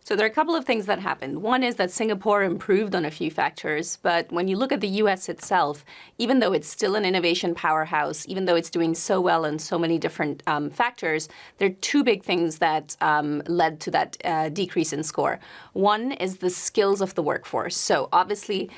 So there are a couple of things that happened. One is that Singapore improved on a few factors, but when you look at the US itself, even though it's still an innovation powerhouse, even though it's doing so well in so many different factors, there are two big things that led to that decrease in score. One is the skills of the workforce. So obviously,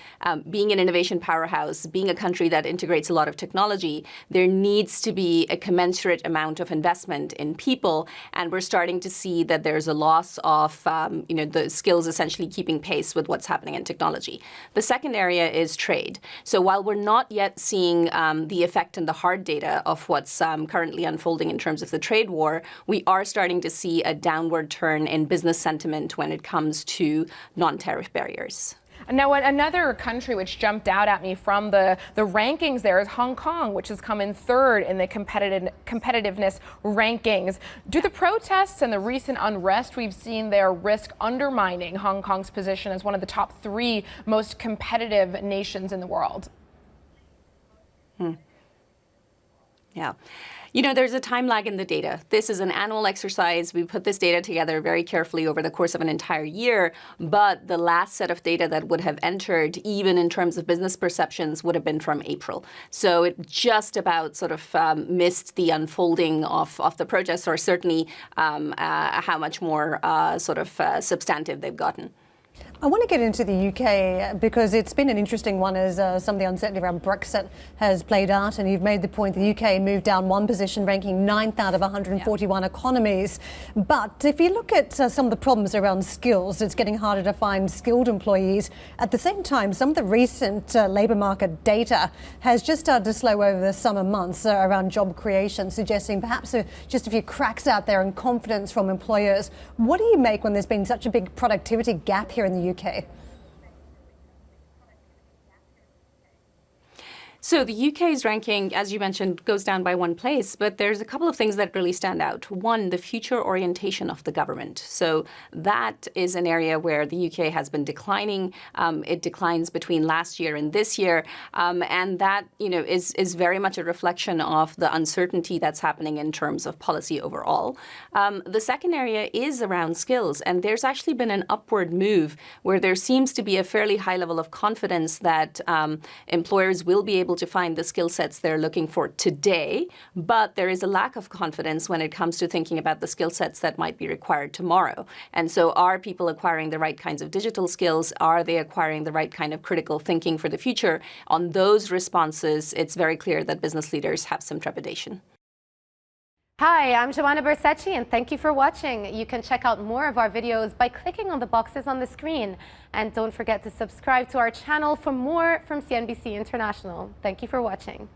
being an innovation powerhouse, being a country that integrates a lot of technology, there needs to be a commensurate amount of investment in people, and we're starting to see that there's a loss of the skills essentially keeping pace with what's happening in technology. The second area is trade. So while we're not yet seeing the effect in the hard data of what's currently unfolding in terms of the trade war, we are starting to see a downward turn in business sentiment when it comes to non-tariff barriers. Now, another country which jumped out at me from the rankings there is Hong Kong, which has come in third in the competitiveness rankings. Do the protests and the recent unrest we've seen there risk undermining Hong Kong's position as one of the top 3 most competitive nations in the world? Yeah. There's a time lag in the data. This is an annual exercise. We put this data together very carefully over the course of an entire year, but the last set of data that would have entered, even in terms of business perceptions, would have been from April. So it just about sort of missed the unfolding of the protests, or certainly how much more substantive they've gotten. I want to get into the UK because it's been an interesting one as some of the uncertainty around Brexit has played out, and you've made the point the UK moved down 1 position, ranking 9th out of 141 economies. But if you look at some of the problems around skills, it's getting harder to find skilled employees. At the same time, some of the recent labour market data has just started to slow over the summer months around job creation, suggesting perhaps just a few cracks out there in confidence from employers. What do you make when there's been such a big productivity gap here in the UK? So the UK's ranking, as you mentioned, goes down by 1 place, but there's a couple of things that really stand out. One, the future orientation of the government. So that is an area where the UK has been declining. It declines between last year and this year, and that is very much a reflection of the uncertainty that's happening in terms of policy overall. The second area is around skills, and there's actually been an upward move where there seems to be a fairly high level of confidence that employers will be able to find the skill sets they're looking for today, but there is a lack of confidence when it comes to thinking about the skill sets that might be required tomorrow. And so are people acquiring the right kinds of digital skills? Are they acquiring the right kind of critical thinking for the future? On those responses, it's very clear that business leaders have some trepidation. Hi, I'm Joanna Bersecci, and thank you for watching. You can check out more of our videos by clicking on the boxes on the screen. And don't forget to subscribe to our channel for more from CNBC International. Thank you for watching.